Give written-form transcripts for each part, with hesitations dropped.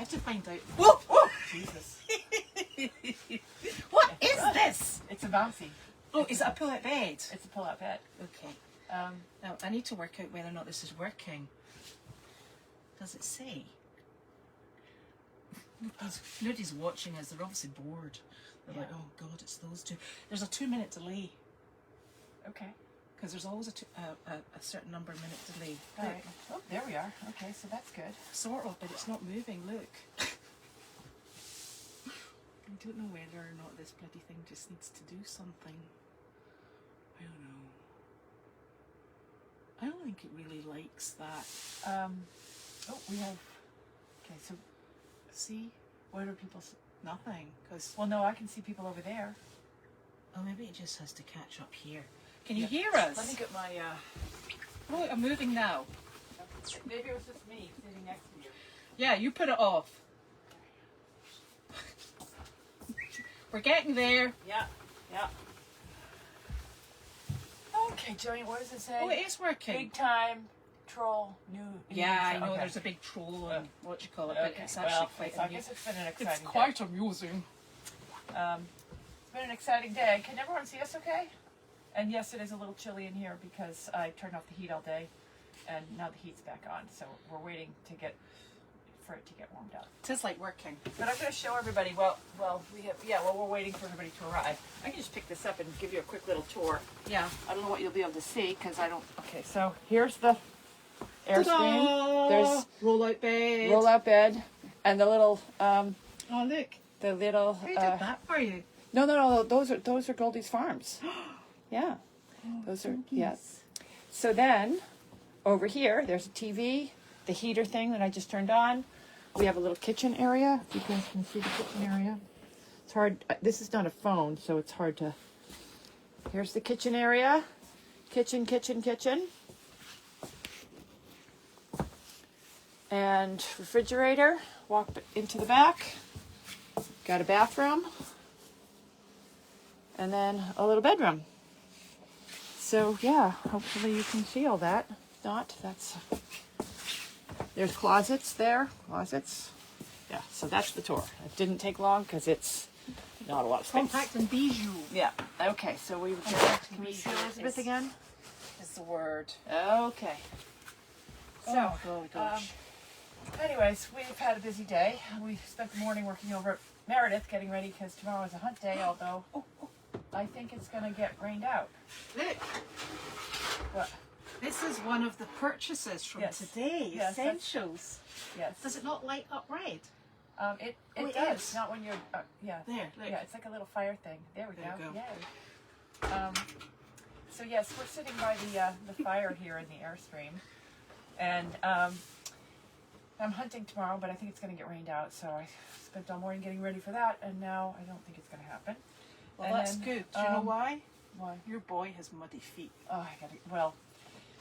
I have to find out. Whoa! Whoa! Jesus. What is this? It's a bouncy. Oh, is it a pull-out bed? It's a pull-out bed. Okay. Now, I need to work out whether or not this is working. Does it say? Nobody's watching us. They're obviously bored. They're like, oh, God, it's those two. There's a 2-minute delay. Okay. Because there's always a certain number of minute delay. All right. Oh, there we are. Okay, so that's good. Sort of, but it's not moving. Look. I don't know whether or not this bloody thing just needs to do something. I don't know. I don't think it really likes that. Oh, we have... Okay, so... See? What are people... Nothing. Cause, well, no, I can see people over there. Oh, maybe it just has to catch up here. Can you hear us? Let me get my... Oh, I'm moving now. Maybe it was just me sitting next to you. Yeah, you put it off. We're getting there. Yeah, yeah. Okay, Joey, what does it say? Oh, it is working. Big time troll new. Yeah, I know there's a big troll and what you call it, but it's actually quite I guess it's been an exciting It's quite amusing. It's been an exciting day. Can everyone see us okay? And yes, it is a little chilly in here because I turned off the heat all day and now the heat's back on. So we're waiting to get for it to get warmed up. It is like working. But I'm going to show everybody, we're waiting for everybody to arrive. I can just pick this up and give you a quick little tour. Yeah. I don't know what you'll be able to see because I don't. Okay, so here's the Airstream. There's roll-out bed. roll-out bed and the little Oh, look. the little. Who did that for you? No. Those are Goldy's farms. Yeah, those are yes. So then, over here, there's a TV, the heater thing that I just turned on. We have a little kitchen area. If you guys can see the kitchen area. It's hard. This is not a phone, so it's hard to. Here's the kitchen area. Kitchen. And refrigerator. Walk into the back. Got a bathroom. And then a little bedroom. So yeah, hopefully you can see all that. If not, there's closets there. Closets. Yeah, so that's the tour. It didn't take long because it's not a lot of space. Compact and bijou. Yeah. Okay, so we can we see Elizabeth again? Is the word. Okay. So, oh gosh. Anyways, we've had a busy day. We spent the morning working over at Meredith, getting ready because tomorrow is a hunt day. Although I think it's going to get rained out. Look. What? This is one of the purchases from today. Yes, Essentials. Yes. Does it not light up red? It it does. is. Not when you're. Yeah. There. Look. Yeah, it's like a little fire thing. There we There go. you go. Yay. So yes, we're sitting by the fire here in the Airstream, and I'm hunting tomorrow, but I think it's going to get rained out. So I spent all morning getting ready for that, and now I don't think it's going to happen. Well, and that's then, good. Do you know why? Why? Your boy has muddy feet. Oh, I got it. Well,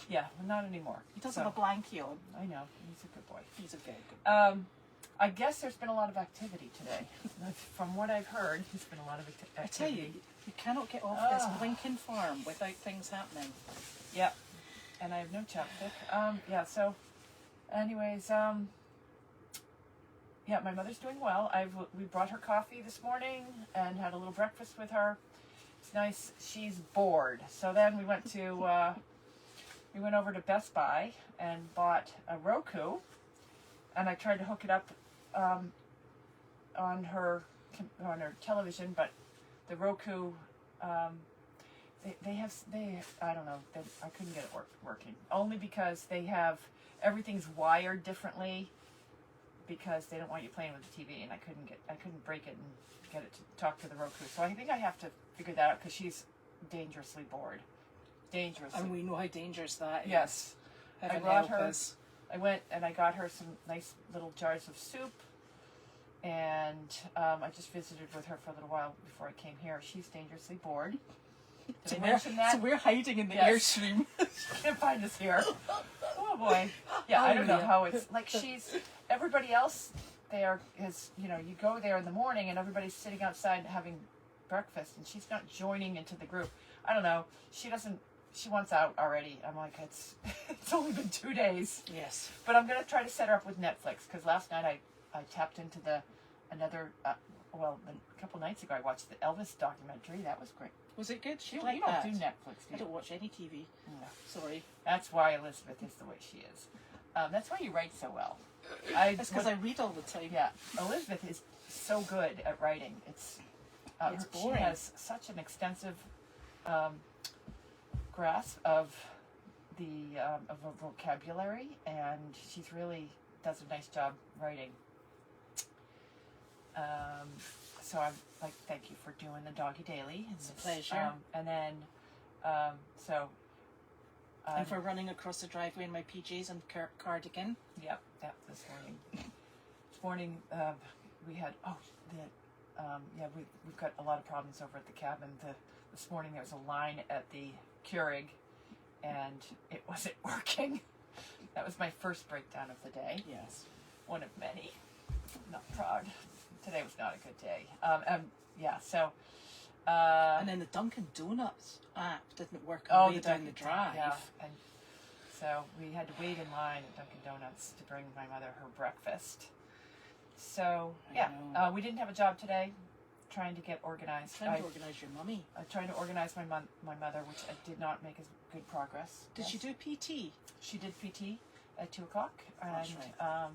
yeah, not anymore. He doesn't have a blankie on. I know. He's a good boy. He's a very good boy. I guess there's been a lot of activity today. From what I've heard, there's been a lot of activity. I tell you, you cannot get off this blinking farm without things happening. Yep. And I have no chapstick. Yeah, so anyways, yeah, my mother's doing well. We brought her coffee this morning and had a little breakfast with her. It's nice. She's bored. So then we went over to Best Buy and bought a Roku, and I tried to hook it up on her television, but the Roku they I don't know, I couldn't get it working, only because they have everything's wired differently because they don't want you playing with the TV, and I couldn't break it and get it to talk to the Roku. So I think I have to figure that out because she's dangerously bored. Dangerously. And we know how dangerous that is. Yes. Heaven I brought help her. us. I went and I got her some nice little jars of soup, and I just visited with her for a little while before I came here. She's dangerously bored. Did I mention that? So we're hiding in the Yes. Airstream. She can't find us here. Oh boy. Yeah, I don't know how it's like. Everybody else there is, you go there in the morning and everybody's sitting outside having breakfast, and she's not joining into the group. I don't know. She wants out already. I'm like, it's only been 2 days. Yes. But I'm going to try to set her up with Netflix, because last night I tapped into another. A couple nights ago, I watched the Elvis documentary. That was great. Was it good? You, Like you don't that? do Netflix, do I you? don't watch any TV. No. Sorry. That's why Elizabeth is the way she is. That's why you write so well. It's because I read all the time. Yeah, Elizabeth is so good at writing. It's boring. She has such an extensive grasp of the of a vocabulary, and she's really does a nice job writing. So I'm like, thank you for doing the Doggy Daily. It's a pleasure. And then, and for running across the driveway in my PJs and cardigan. Yep, this morning. This morning, we had, we've got a lot of problems over at the cabin. This morning there was a line at the Keurig, and it wasn't working. That was my first breakdown of the day. Yes. One of many. I'm not proud. Today was not a good day. And then the Dunkin' Donuts app didn't work on the way down the drive. Yeah, and so we had to wait in line at Dunkin' Donuts to bring my mother her breakfast. So, we didn't have a job today. Trying to get organized. Trying to organize your mummy. Trying to organize my mother, which I did not make as good progress. Did she do PT? She did PT at 2 o'clock. That's And right.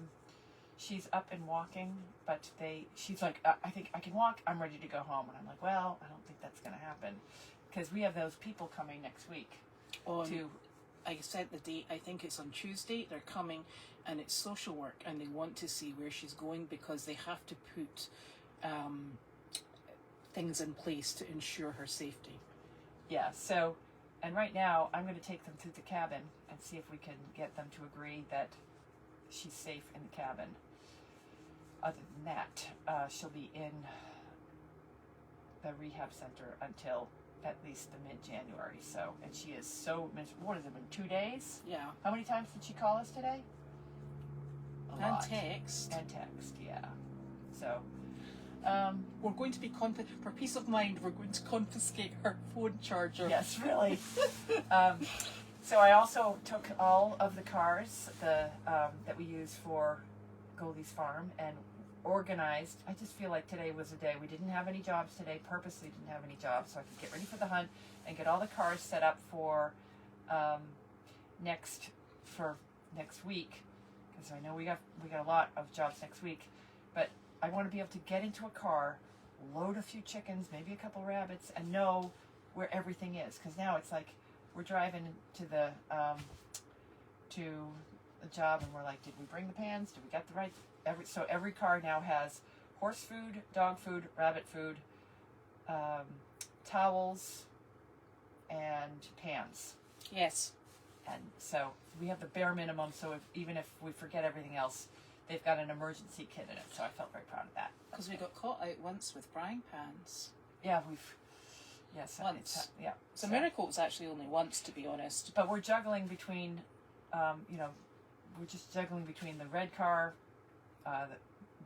she's up and walking, but she's like, I think I can walk, I'm ready to go home. And I'm like, well, I don't think that's going to happen. Because we have those people coming next week. I said the date, I think it's on Tuesday. They're coming, and it's social work, and they want to see where she's going because they have to put things in place to ensure her safety. Yeah, so, and right now, I'm going to take them to the cabin and see if we can get them to agree that she's safe in the cabin. Other than that, she'll be in the rehab center until at least the mid-January. So, and she is so miserable. What has it been, 2 days? Yeah. How many times did she call us today? A And lot. text. And text, yeah. So, we're going to be for peace of mind, we're going to confiscate her phone charger. yes, really. So I also took all of the cars that we use for Goldy's farm and organized. I just feel like today was a day. We didn't have any jobs today, purposely didn't have any jobs, so I could get ready for the hunt and get all the cars set up for next week, because I know we got a lot of jobs next week, but I want to be able to get into a car, load a few chickens, maybe a couple rabbits, and know where everything is, because now it's like we're driving to the job and we're like, did we bring the pans? Did we get the right? So every car now has horse food, dog food, rabbit food, towels, and pans. Yes. And so we have the bare minimum. So even if we forget everything else, they've got an emergency kit in it. So I felt very proud of that. Because we got caught out once with frying pans. Yeah, Once. It's a so- miracle it's actually only once, to be honest. But we're juggling between, we're just juggling between the red car,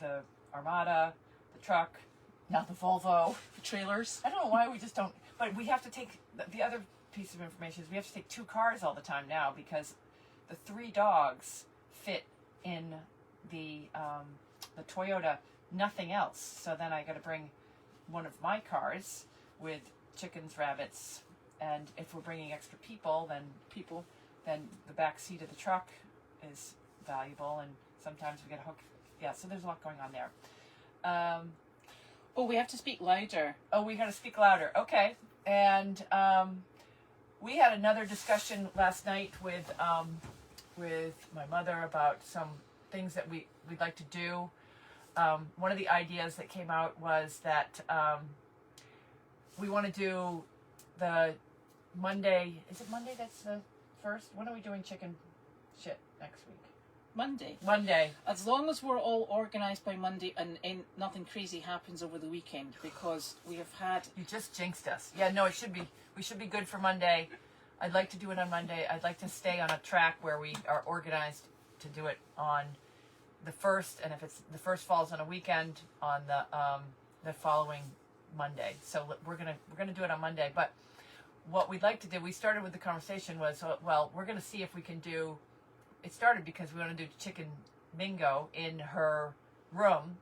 the Armada, the truck, now the Volvo. The trailers. I don't know why we just don't, but we have to take, the other piece of information is we have to take 2 cars all the time now because the 3 dogs fit in the Toyota, nothing else. So then I got to bring one of my cars with chickens, rabbits, and if we're bringing extra people, then the back seat of the truck is valuable, and sometimes we get a hook. Yeah, so there's a lot going on there. We have to speak louder. Oh, we got to speak louder. Okay. And we had another discussion last night with my mother about some things that we'd like to do. One of the ideas that came out was that we want to do the Monday. Is it Monday that's the first? When are we doing chicken shit next week? Monday. As long as we're all organised by Monday and nothing crazy happens over the weekend, because we have had... You just jinxed us. Yeah, no, we should be good for Monday. I'd like to do it on Monday. I'd like to stay on a track where we are organized to do it on the first, and if it's the first falls on a weekend, on the following Monday. So we're gonna do it on Monday. But what we'd like to do, we started with the conversation was, well, we're gonna see if we can do. It started because we want to do chicken bingo in her room,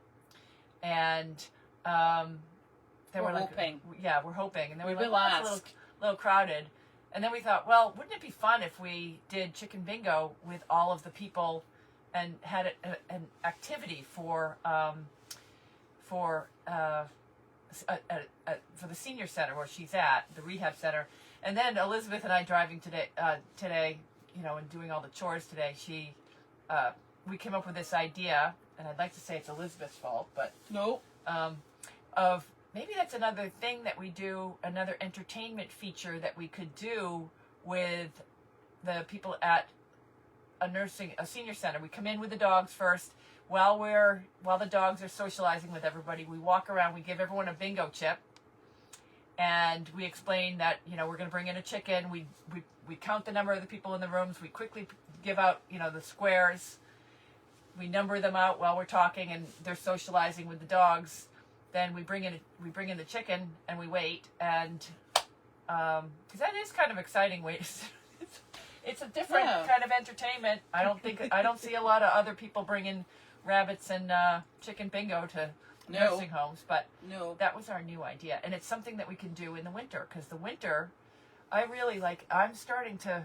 and they We're were like, hoping. yeah, we're hoping, and then We we're like, will well, it's ask. a little crowded, and then we thought, well, wouldn't it be fun if we did chicken bingo with all of the people, and had an activity for the senior center where she's at, the rehab center. And then Elizabeth and I driving today, and doing all the chores today, we came up with this idea, and I'd like to say it's Elizabeth's fault, but No. of maybe that's another thing that we do, another entertainment feature that we could do with the people at a senior center. We come in with the dogs first. While the dogs are socializing with everybody, we walk around, we give everyone a bingo chip, and we explain that, we're going to bring in a chicken. We count the number of the people in the rooms. We quickly give out, the squares. We number them out while we're talking, and they're socializing with the dogs. Then we bring in the chicken, and we wait, and because that is kind of exciting. It's a different kind of entertainment. I don't see a lot of other people bringing rabbits and chicken bingo to nursing homes, but that was our new idea, and it's something that we can do in the winter, because the winter, I really I'm starting to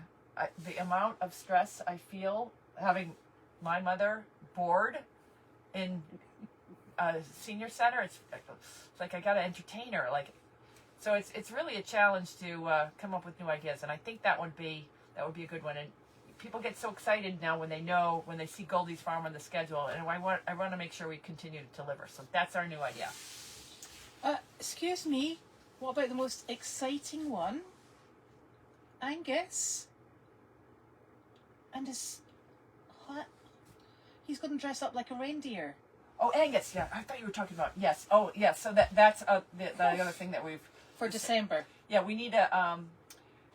the amount of stress I feel having my mother bored in a senior center. It's like I got to entertain her, so it's really a challenge to come up with new ideas, and I think that would be a good one. And people get so excited now when they see Goldy's Farm on the schedule, and I want to make sure we continue to deliver. So that's our new idea. Excuse me, what about the most exciting one? Angus. And what? He's going to dress up like a reindeer. Oh, Angus, yeah, I thought you were talking about, yes. Oh, yes, so that's the other thing that we've... For December. Yeah, we need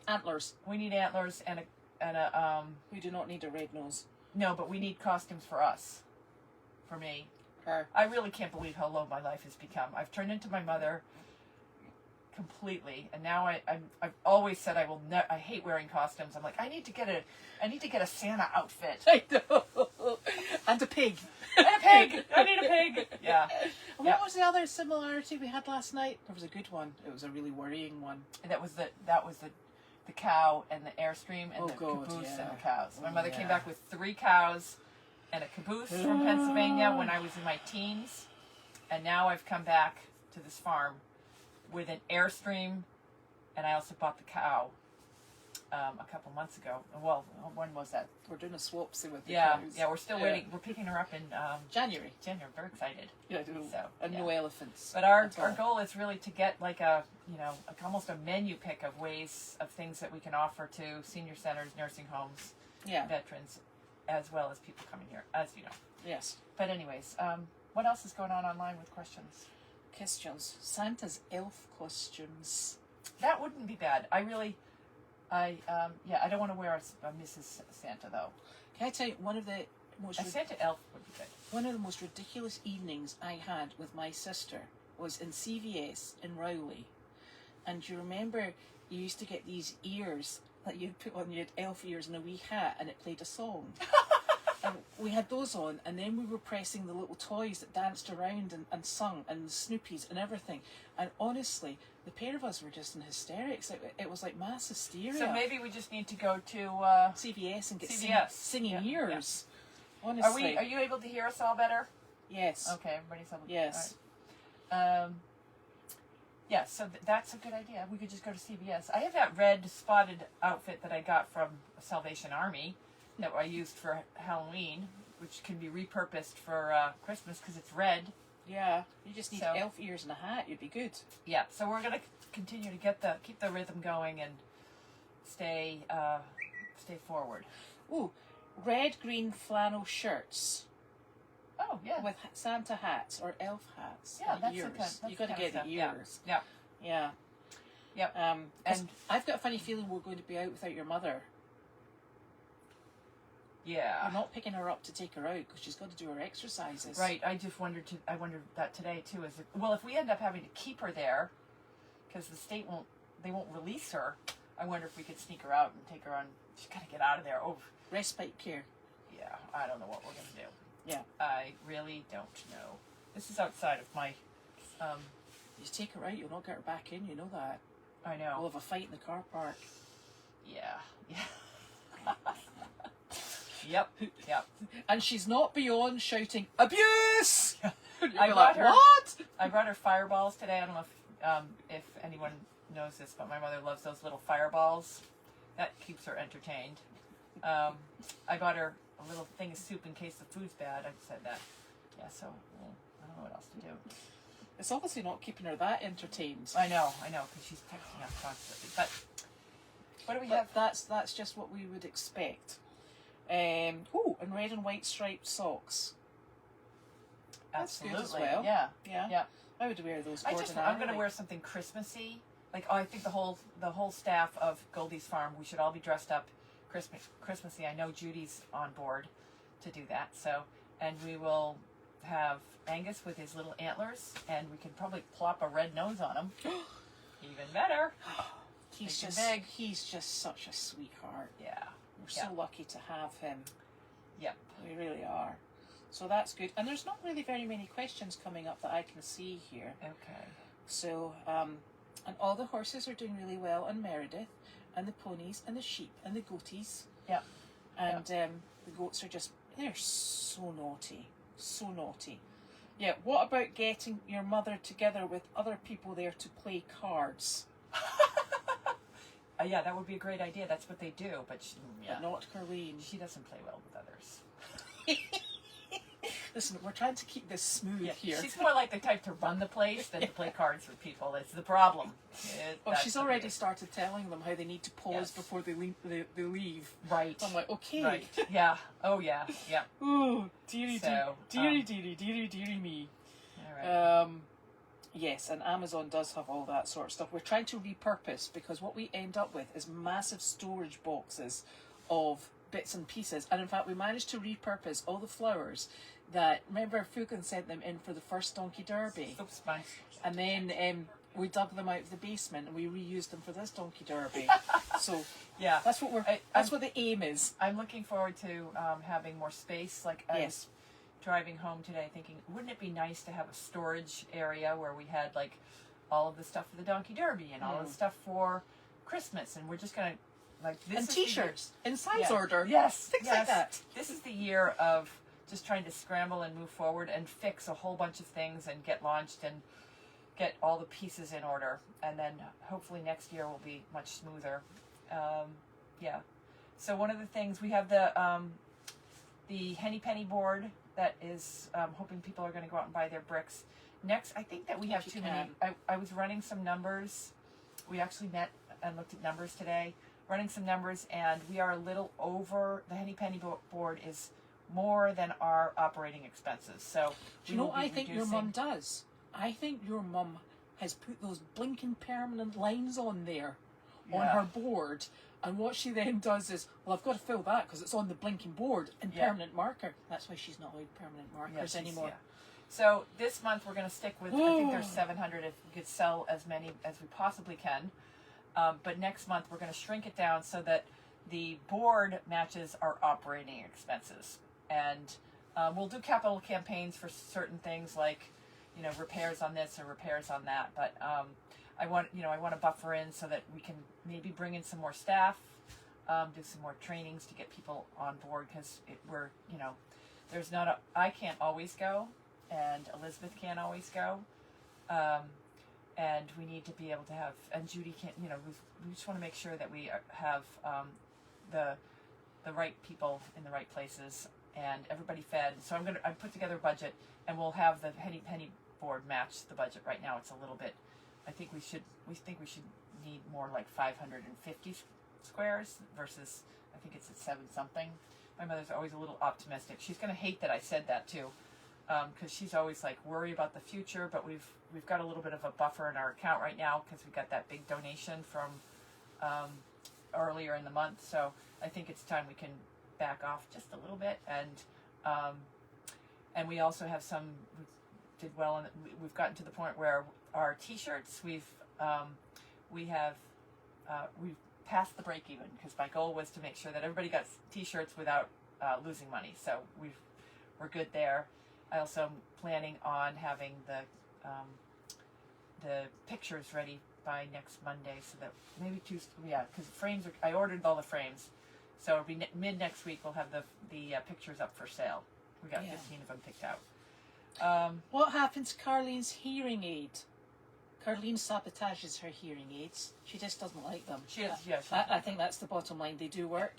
Antlers. We need antlers and a We do not need a red nose. No, but we need costumes for us. For me. Her. I really can't believe how low my life has become. I've turned into my mother completely, and now I've always said I hate wearing costumes. I'm like, I need to get a Santa outfit. I know. And a pig. And a pig. I need a pig. Yeah. And what was the other similarity we had last night? There was a good one. It was a really worrying one. And that was the cow and the Airstream and caboose and the cows. My mother came back with 3 cows and a caboose from Pennsylvania when I was in my teens, and now I've come back to this farm with an Airstream, and I also bought the cow a couple months ago. Well, when was that? We're doing a swapsy with the cows. Yeah, we're still waiting. We're picking her up in January. I'm very excited. Yeah, and no elephants. But our goal is really to get almost a menu pick of things that we can offer to senior centers, nursing homes, veterans, as well as people coming here, as you know. Yes. But anyways, what else is going on online with questions? Santa's elf costumes. That wouldn't be bad. I don't want to wear a Mrs. Santa though. Can I tell you, one of the most... A Santa elf would be good. One of the most ridiculous evenings I had with my sister was in CVS in Rowley. And you remember you used to get these ears that you'd put on, you had elf ears and a wee hat, and it played a song. And we had those on, and then we were pressing the little toys that danced around and sung, and the Snoopies and everything. And honestly, the pair of us were just in hysterics. It was like mass hysteria. So maybe we just need to go to CVS and get singing ears. Yeah. Honestly. Are you able to hear us all better? Yes. Okay, everybody's able to Yes. Right. Yeah, so that's a good idea. We could just go to CVS. I have that red spotted outfit that I got from Salvation Army that I used for Halloween, which can be repurposed for Christmas because it's red. Yeah, you just need elf ears and a hat. You'd be good. Yeah, so we're gonna continue to keep the rhythm going and stay forward. Ooh, red green flannel shirts. Oh yeah, with Santa hats or elf hats. Yeah, that's ears. You got to get the ears. Yeah. Yeah. Yep. And I've got a funny feeling we're going to be out without your mother. Yeah. You're not picking her up to take her out because she's got to do her exercises. Right. I wondered that today too. If we end up having to keep her there, because the state won't release her. I wonder if we could sneak her out and take her on. She's got to get out of there. Oh, respite care. Yeah. I don't know what we're gonna do. Yeah. I really don't know. This is outside of my, You just take her out, you'll not get her back in, you know that. I know. We'll have a fight in the car park. Yeah. Yep. And she's not beyond shouting, abuse! I brought her. What? I brought her fireballs today. I don't know if anyone knows this, but my mother loves those little fireballs. That keeps her entertained. I bought her a little thing of soup in case the food's bad. I said that. Yeah, so I don't know what else to do. It's obviously not keeping her that entertained. I know, because she's texting us constantly. But what do we have? That's just what we would expect. And red and white striped socks. That's Absolutely. good as well. Yeah. I would wear those. I'm going to wear something Christmassy. Like, I think the whole staff of Goldy's Farm, we should all be dressed up Christmassy. I know Judy's on board to do that. So, and we will have Angus with his little antlers, and we can probably plop a red nose on him. Even better. He's just such a sweetheart. Yeah. We're so lucky to have him. Yep. We really are. So that's good. And there's not really very many questions coming up that I can see here. Okay. So, and all the horses are doing really well, and Meredith, and the ponies, and the sheep, and the goaties. Yep. And the goats are they're so naughty. So naughty. Yeah, what about getting your mother together with other people there to play cards? Yeah, that would be a great idea. That's what they do, but But not Carleen. She doesn't play well with others. Listen, we're trying to keep this smooth here. She's more like the type to run the place than to play cards with people. It's the problem. She's already started telling them how they need to pause before they leave. Right. I'm like, okay. Right. Yeah. Oh, yeah. Yeah. Ooh, dearie me. All right. Yes, and Amazon does have all that sort of stuff. We're trying to repurpose, because what we end up with is massive storage boxes of bits and pieces. And in fact, we managed to repurpose all the flowers that, remember, Fugan sent them in for the first Donkey Derby. Oops, fine. And then we dug them out of the basement and we reused them for this Donkey Derby. So yeah, that's what what the aim is. I'm looking forward to having more space. Like, I was driving home today thinking, wouldn't it be nice to have a storage area where we had like all of the stuff for the Donkey Derby and all of the stuff for Christmas, and we're just gonna and t-shirts in size order. Yes, things like that. This is the year of just trying to scramble and move forward and fix a whole bunch of things and get launched and get all the pieces in order, and then hopefully next year will be much smoother. So one of the things we have the Henny Penny board that is hoping people are going to go out and buy their bricks. Next, I think that we have too many. I was running some numbers. We actually met and looked at numbers today, running some numbers, and we are a little over. The Henny Penny board is more than our operating expenses. So do you know what I think your mum does? I think your mum has put those blinking permanent lines on there on her board, and what she then does is, well, I've got to fill that because it's on the blinking board in permanent marker. That's why she's not allowed permanent markers anymore. Yeah. So this month we're going to stick with, I think there's 700 if we could sell as many as we possibly can. But next month we're going to shrink it down so that the board matches our operating expenses. And we'll do capital campaigns for certain things like, repairs on this or repairs on that. But I want to buffer in so that we can maybe bring in some more staff, do some more trainings to get people on board, because there's not I can't always go, and Elizabeth can't always go, and we need to be able to have, and Judy can't. We just want to make sure that we have the right people in the right places and everybody fed. So I put together a budget, and we'll have the Henny Penny board match the budget. Right now it's a little bit. I think we should need more like 550 squares versus I think it's at 7 something. My mother's always a little optimistic. She's going to hate that I said that too, because she's always like worry about the future. But we've got a little bit of a buffer in our account right now because we got that big donation from earlier in the month. So I think it's time we can back off just a little bit, and we also have some. We did well, and we've gotten to the point where our T-shirts we've passed the break even, because my goal was to make sure that everybody got T-shirts without losing money. So we're good there. I also am planning on having the pictures ready by next Monday, so that maybe Tuesday. Yeah, because frames. I ordered all the frames, so it'll be mid next week. We'll have the pictures up for sale. We got 15 of them picked out. What happened to Carlene's hearing aid? Carlene sabotages her hearing aids. She just doesn't like them. She is, yeah. I think that's the bottom line. They do work.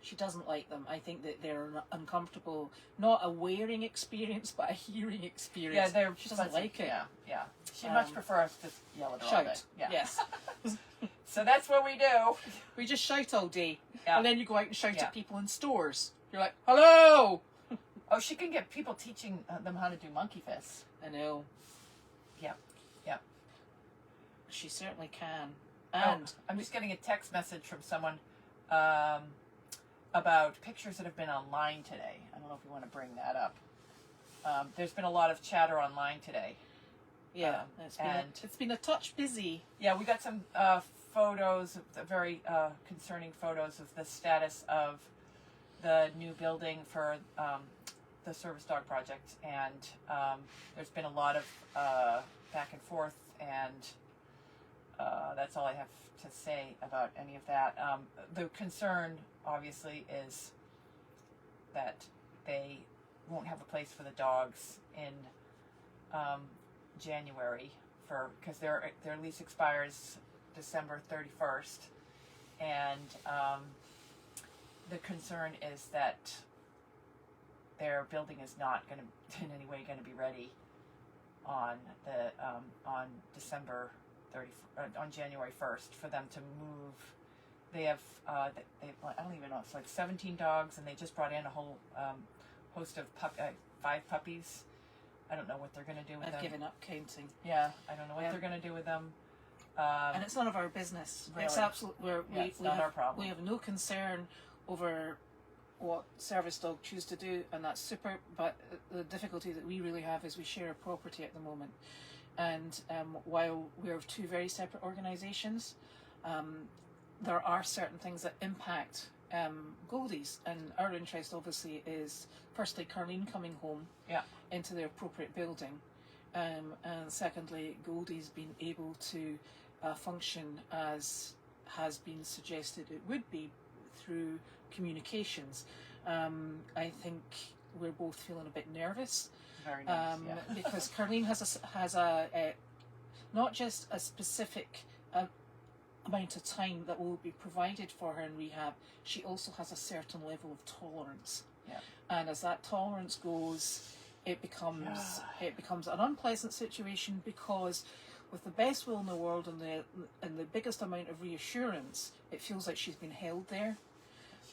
She doesn't like them. I think that they're an uncomfortable, not a wearing experience, but a hearing experience. Yeah, she doesn't like it. Yeah, yeah. She much prefers to yell at her all day. Shout. Yeah. Yes. So that's what we do. We just shout all day. Yeah. And then you go out and shout at people in stores. You're like, hello! Oh, she can get people teaching them how to do monkey fists. I know. Yeah, yeah. She certainly can. And I'm just getting a text message from someone about pictures that have been online today. I don't know if you want to bring that up. There's been a lot of chatter online today. yeah, it's been a touch busy. Yeah, we got some photos, very concerning photos of the status of the new building for the Service Dog Project, and there's been a lot of back and forth, and that's all I have to say about any of that. The concern, obviously, is that they won't have a place for the dogs in January because their lease expires December 31st, and the concern is that their building is not going to in any way going to be ready on the on December 30th, on January 1st for them to move. They have I don't even know, it's like 17 dogs, and they just brought in a whole host of 5 puppies. I don't know what they're going to do with them. I've given up counting. Yeah, I don't know what they're going to do with them. And it's none of our business. Really? It's absolutely It's not our problem. We have no concern over what service dog choose to do, and that's super. But the difficulty that we really have is we share a property at the moment, and while we're 2 very separate organisations, there are certain things that impact Goldy's, and our interest obviously is firstly Carlene coming home into the appropriate building, and secondly Goldy's being able to function as has been suggested it would be through communications. I think we're both feeling a bit nervous. Very nice, because Carlene has a not just a specific amount of time that will be provided for her in rehab. She also has a certain level of tolerance, and as that tolerance goes, it becomes an unpleasant situation, because with the best will in the world and the biggest amount of reassurance, it feels like she's been held there.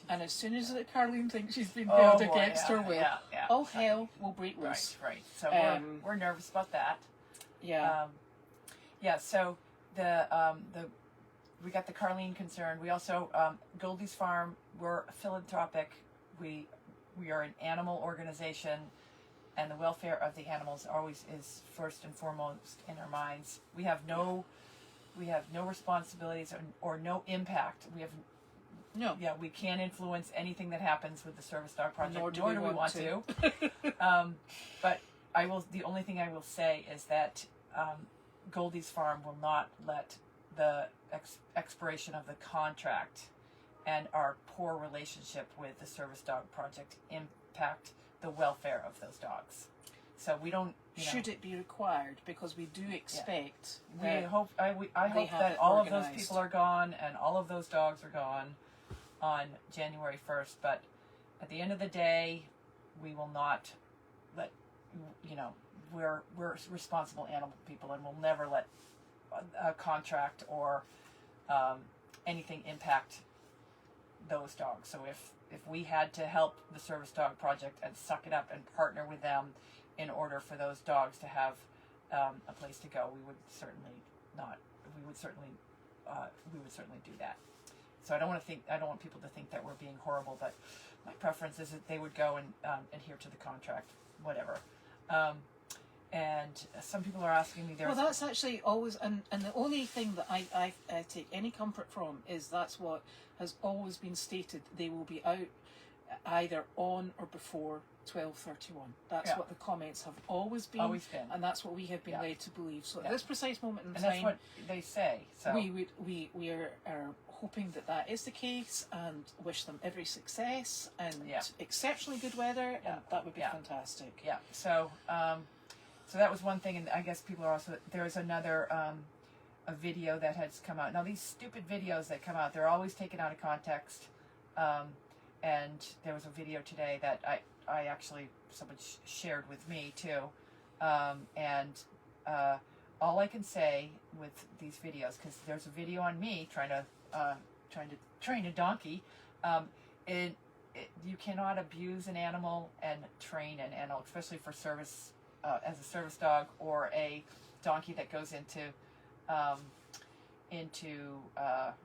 And as soon as Carlene thinks she's been held against her will, hell will break loose. Right. So we're nervous about that. Yeah. So we got the Carlene concern. We also Goldy's Farm. We're philanthropic. We are an animal organization, and the welfare of the animals always is first and foremost in our minds. We have no responsibilities or no impact. We can't influence anything that happens with the Service Dog Project, nor do we want to. But the only thing I will say is that Goldy's Farm will not let the expiration of the contract and our poor relationship with the Service Dog Project impact the welfare of those dogs. So we don't. Should it be required? Because we do expect. We hope. I hope that all of those people are gone and all of those dogs are gone on January 1st. But at the end of the day, we will not let. We're responsible animal people, and we'll never let a contract or anything impact those dogs. So if we had to help the Service Dog Project and suck it up and partner with them in order for those dogs to have a place to go, we would certainly do that. So I don't want people to think that we're being horrible, but my preference is that they would go and adhere to the contract, whatever. And some people are asking me, that's actually always, and the only thing that I take any comfort from is that's what has always been stated. They will be out either on or before 12:31. That's Yeah. what the comments have always been, and that's what we have been led to believe. So at this precise moment in time, that's what they say. So we are hoping that that is the case, and wish them every success and exceptionally good weather, and that would be fantastic. Yeah. So so that was one thing, and I guess people are also, there's another a video that has come out. Now these stupid videos that come out, they're always taken out of context. And there was a video today that I actually, someone shared with me too. And all I can say with these videos, because there's a video on me trying to train a donkey, you cannot abuse an animal and train an animal, especially for service, as a service dog, or a donkey that goes into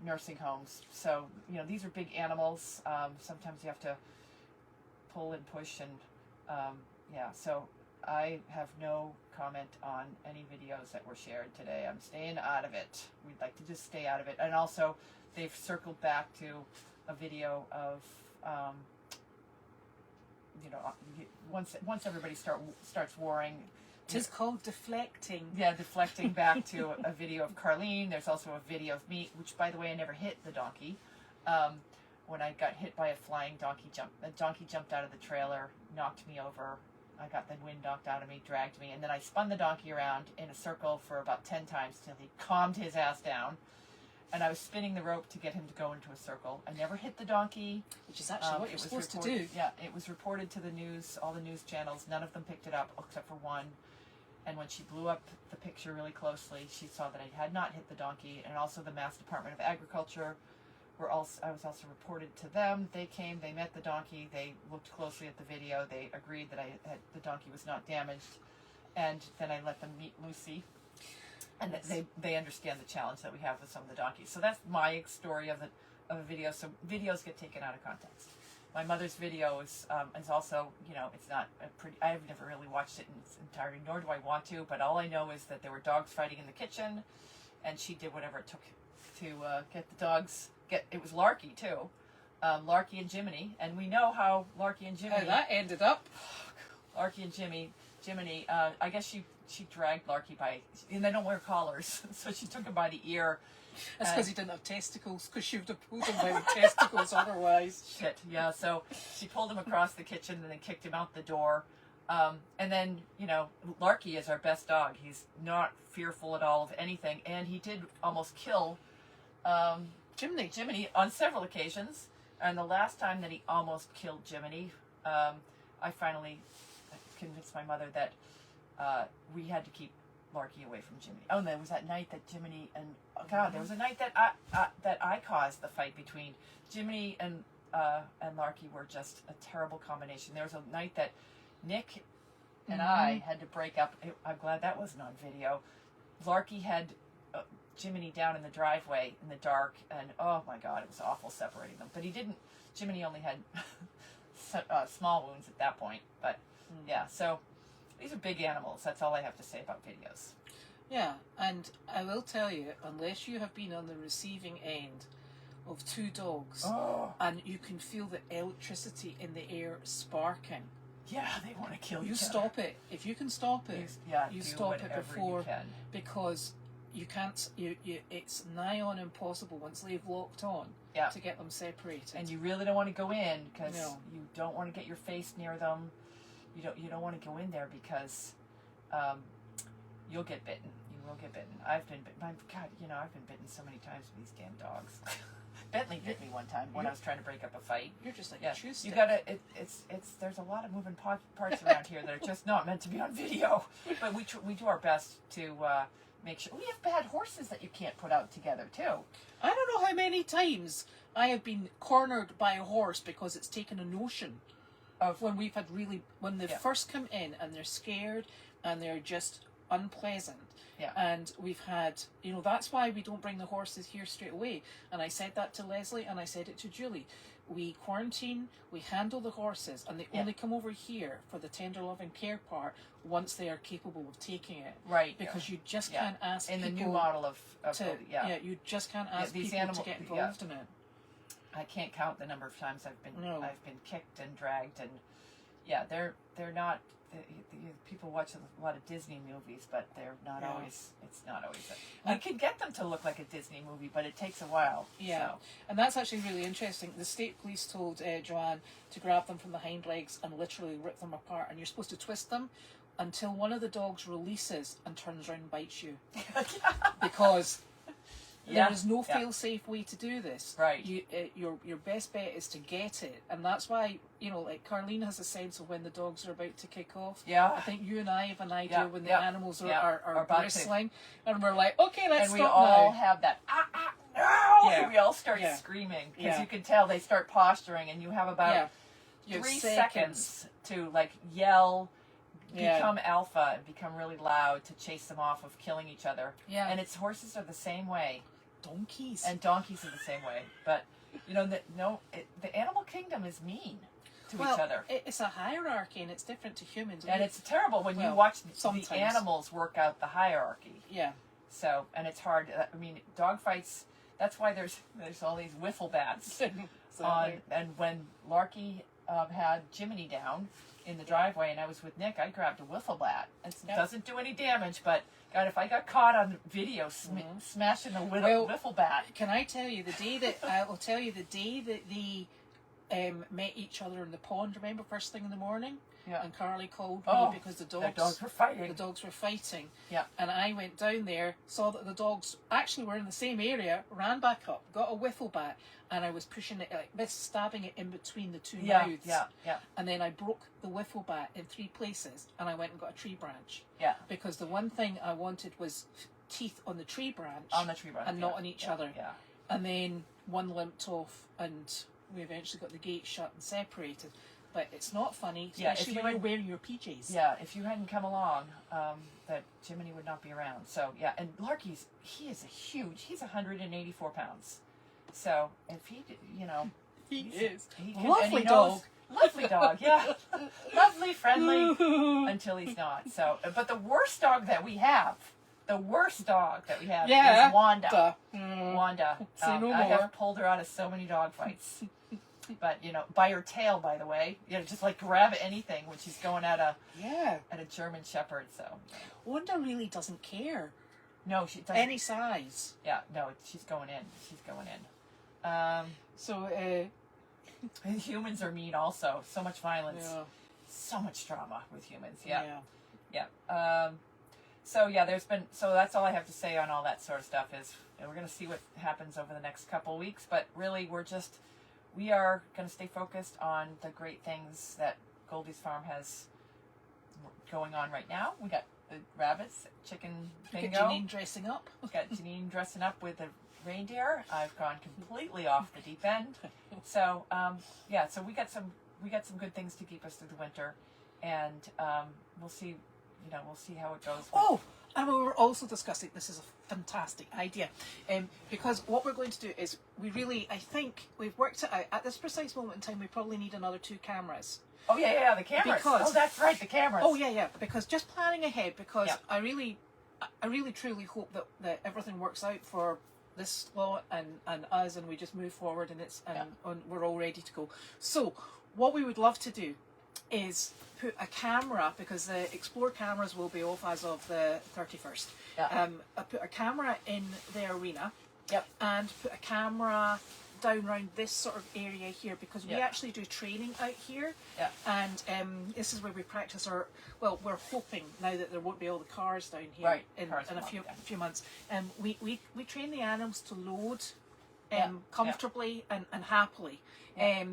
nursing homes. So, you know, these are big animals. Sometimes you have to pull and push, and so I have no comment on any videos that were shared today. I'm staying out of it. We'd like to just stay out of it. And also, they've circled back to a video of once everybody starts warring. It is called deflecting. Yeah, deflecting back to a video of Carlene. There's also a video of me, which, by the way, I never hit the donkey. When I got hit by a flying donkey the donkey jumped out of the trailer, knocked me over. I got the wind knocked out of me, dragged me, and then I spun the donkey around in a circle for about 10 times till he calmed his ass down. And I was spinning the rope to get him to go into a circle. I never hit the donkey. Which is actually what you're supposed to do. Yeah, it was reported to the news, all the news channels. None of them picked it up except for one. And when she blew up the picture really closely, she saw that I had not hit the donkey. And also the Mass Department of Agriculture I was also reported to them. They came, they met the donkey, they looked closely at the video, they agreed that the donkey was not damaged. And then I let them meet Lucy. And they understand the challenge that we have with some of the donkeys. So that's my story of a video. So videos get taken out of context. My mother's video is also, you know, it's not I've never really watched it in its entirety, nor do I want to, but all I know is that there were dogs fighting in the kitchen, and she did whatever it took to get the dogs, it was Larky too. Larky and Jiminy, and we know how Larky and Jiminy... How that ended up. Larky and Jiminy, I guess she dragged Larky by, and they don't wear collars, so she took him by the ear. That's because he didn't have testicles, because she would have pulled him by the testicles otherwise. Shit, yeah, so she pulled him across the kitchen and then kicked him out the door. And then, you know, Larky is our best dog. He's not fearful at all of anything, and he did almost kill Jiminy on several occasions. And the last time that he almost killed Jiminy, I finally convinced my mother that we had to keep Larky away from Jiminy. Oh, and there was that night that Jiminy and there was a night that I caused the fight between Jiminy and Larky. Were just a terrible combination. There was a night that Nick and I had to break up. I'm glad that wasn't on video. Larky had Jiminy down in the driveway in the dark, and oh my God, it was awful separating them. But he didn't. Jiminy only had small wounds at that point. But yeah, so these are big animals. That's all I have to say about videos. Yeah, and I will tell you, unless you have been on the receiving end of two dogs, and you can feel the electricity in the air sparking. Yeah, they want to kill you. Stop it. If you can stop it, you stop it before, because you can't. It's nigh on impossible once they've locked on to get them separated. And you really don't want to go in because you don't want to get your face near them. You don't want to go in there because you'll get bitten. You will get bitten. I've been bitten. My God, I've been bitten so many times with these damn dogs. Bentley bit me one time when I was trying to break up a fight. You're just like a true stick. You gotta. It's. There's a lot of moving parts around here that are just not meant to be on video. But we do our best to make sure. We have bad horses that you can't put out together too. I don't know how many times I have been cornered by a horse because it's taken a notion of when we've had when they first come in and they're scared and they're just unpleasant. Yeah. And we've had, that's why we don't bring the horses here straight away. And I said that to Leslie and I said it to Julie. We quarantine, we handle the horses, and they only come over here for the tender loving care part once they are capable of taking it. Right. Because you just can't ask in people the new model of you just can't ask people to get involved in it. I can't count the number of times I've been No. kicked and dragged, and yeah, they're not. People watch a lot of Disney movies, but they're not Yeah. always. It's not always. We can get them to look like a Disney movie, but it takes a while. Yeah, So. and that's actually really interesting. The state police told Joanne to grab them from the hind legs and literally rip them apart, and you're supposed to twist them until one of the dogs releases and turns around and bites you, because Yeah. there is no Yeah. fail-safe way to do this. Right. Your best bet is to get it, and that's why, like Carlene has a sense of when the dogs are about to kick off. Yeah. I think you and I have an idea Yeah, when the yeah, animals are, yeah, are, are are about to. bristling, and we're like, okay, let's And we stop all now. have that no, Yeah. and we all start Yeah. screaming because Yeah. you can tell they start posturing, and you have about Yeah. You have 3 seconds to yell, Yeah. become alpha, and become really loud to chase them off of killing each other. Yeah. And horses are the same way, Donkeys. and donkeys are the same way. But the animal kingdom is mean to well, each other. it's a hierarchy, and it's different to humans. And it's terrible when you Well, watch sometimes. the animals work out the hierarchy. yeah. So, and it's hard. I mean, dog fights. That's why there's all these wiffle bats on. And when Larky had Jiminy down in the driveway, and I was with Nick, I grabbed a wiffle bat. It Yep. doesn't do any damage, but God, if I got caught on video smashing a wiffle bat, Can I tell you the day that I will tell you the day that they met each other in the pond? Remember, first thing in the morning, yeah, and Carly called me Oh, because the the dogs dogs were fighting. the dogs were fighting. Yeah. And I went down there, saw that the dogs actually were in the same area, ran back up, got a wiffle bat, and I was pushing it like this, stabbing it in between the two Yeah, mouths. yeah. And then I broke the wiffle bat in 3 places, and I went and got a tree branch. Yeah. Because the one thing I wanted was teeth on the tree branch, On the tree branch, and not on each other. Yeah. And then one limped off, and we eventually got the gate shut and separated. But it's not funny, Yeah, especially if you when you're had- wearing your PJs. Yeah, if you hadn't come along, that Jiminy would not be around. So yeah, and Larky's he's 184 pounds. So if he, He he's- is. he Lovely and he knows- dog. Lovely dog, yeah, lovely, friendly until he's not. So, but the worst dog that we have Yeah. is Wanda. Duh. Wanda. Say no I more. have pulled her out of so many dog fights. But by her tail, by the way, just grab anything when she's going at a Yeah. German Shepherd. So Wanda really doesn't care. no, she doesn't. Any size. Yeah, no, she's going in. She's going in. So, And humans are mean also. So much violence. yeah. So much drama with humans. Yeah. So yeah, so that's all I have to say on all that sort of stuff is we're going to see what happens over the next couple of weeks, but really we are going to stay focused on the great things that Goldy's Farm has going on right now. We got the rabbits, chicken Look bingo. at Janine dressing up. We got Janine dressing up with the reindeer. I've gone completely off the deep end. So so we got some good things to keep us through the winter, and we'll see. We'll see how it goes. Oh, and we were also discussing, this is a fantastic idea, because what we're going to do is I think we've worked it out. At this precise moment in time, we probably need another 2 cameras. Oh yeah, the cameras. Because- that's right, the cameras. Oh yeah, because just planning ahead, because Yeah. I really truly hope that everything works out for this lot and us, and we just move forward, and we're all ready to go. So what we would love to do is put a camera, because the Explore cameras will be off as of the 31st. Yeah. Put a camera in the arena. Yep. And put a camera down around this sort of area here, because we Yeah. actually do training out here. Yeah. And this is where we practice we're hoping now that there won't be all the cars down here Right, in cars a won't, few yeah. few months. We train the animals to load Yeah, comfortably and happily. Yeah.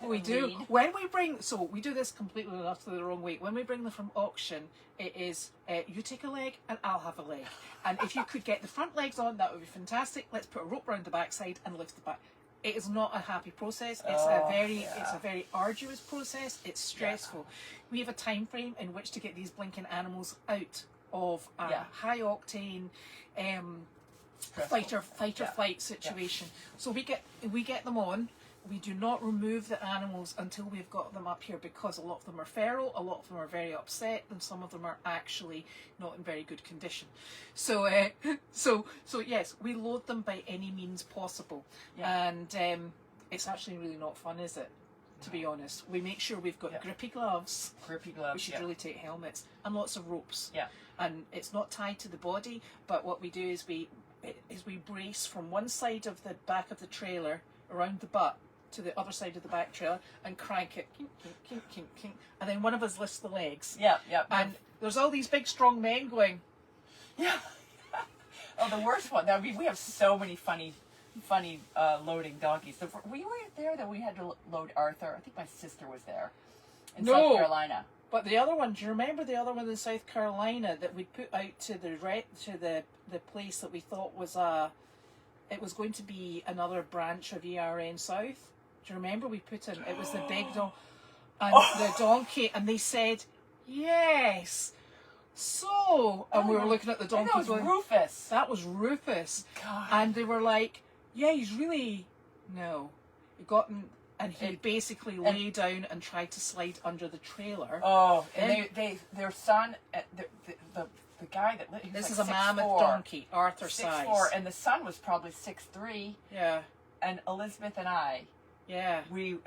We do Lead. when we bring, so we do this completely and utterly the wrong way. When we bring them from auction, it is you take a leg and I'll have a leg, and if you could get the front legs on, that would be fantastic. Let's put a rope around the backside and lift the back. It is not a happy process. It's a very arduous process. It's stressful. We have a time frame in which to get these blinking animals out of a high octane fight or flight situation. So we get them on. we do not remove the animals until we've got them up here, because a lot of them are feral, a lot of them are very upset, and some of them are actually not in very good condition. So, so yes, we load them by any means possible, and it's actually really not fun, is it? To be honest, we make sure we've got grippy gloves. We should really take helmets and lots of ropes. Yeah. And it's not tied to the body, but what we do is we brace from one side of the back of the trailer around the butt to the other side of the back trailer and crank it, kink, kink, kink, kink, kink, and then one of us lifts the legs. Yeah, yeah. And there's all these big strong men going, yeah. Oh, the worst one. I mean, we have so many funny loading donkeys. Were you there that we had to load Arthur? I think my sister was there in South Carolina. But the other one, do you remember the other one in South Carolina that we put out to the place that we thought was it was going to be another branch of ERN South? Do you remember we put in, it was the big the donkey, and they said, yes. So, and we were looking at the donkey. That was Rufus. That was Rufus. God. And they were like, yeah, he's really, no. He got in, and he basically lay down and tried to slide under the trailer. Oh, and their son, the guy that lived, this like is a mammoth donkey, Arthur size. 6'4", and the son was probably 6'3". Yeah. And Elizabeth and I, yeah, we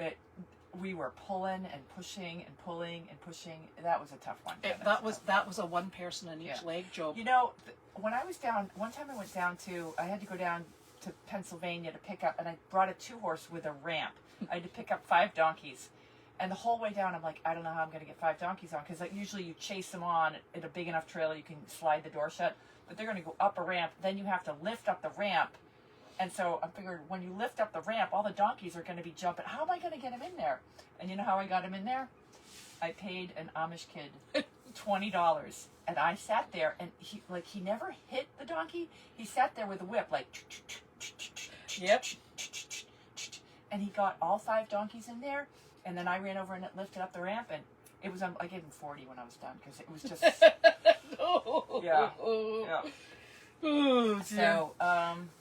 were pulling and pushing and pulling and pushing. That was a tough one. That was a one person in each leg job. You know, when I was down, one time I had to go down to Pennsylvania to pick up, and I brought a 2-horse with a ramp. I had to pick up 5 donkeys. And the whole way down, I'm like, I don't know how I'm going to get 5 donkeys on, because like, usually you chase them on in a big enough trailer, you can slide the door shut, but they're going to go up a ramp, then you have to lift up the ramp. And so I figured when you lift up the ramp, all the donkeys are going to be jumping. How am I going to get him in there? And you know how I got him in there? I paid an Amish kid $20. And I sat there, and he never hit the donkey. He sat there with a whip, like, yep. And he got all 5 donkeys in there. And then I ran over and lifted up the ramp, and it was. I gave him 40 when I was done, because it was just. No. Yeah. Yeah. Oh, so,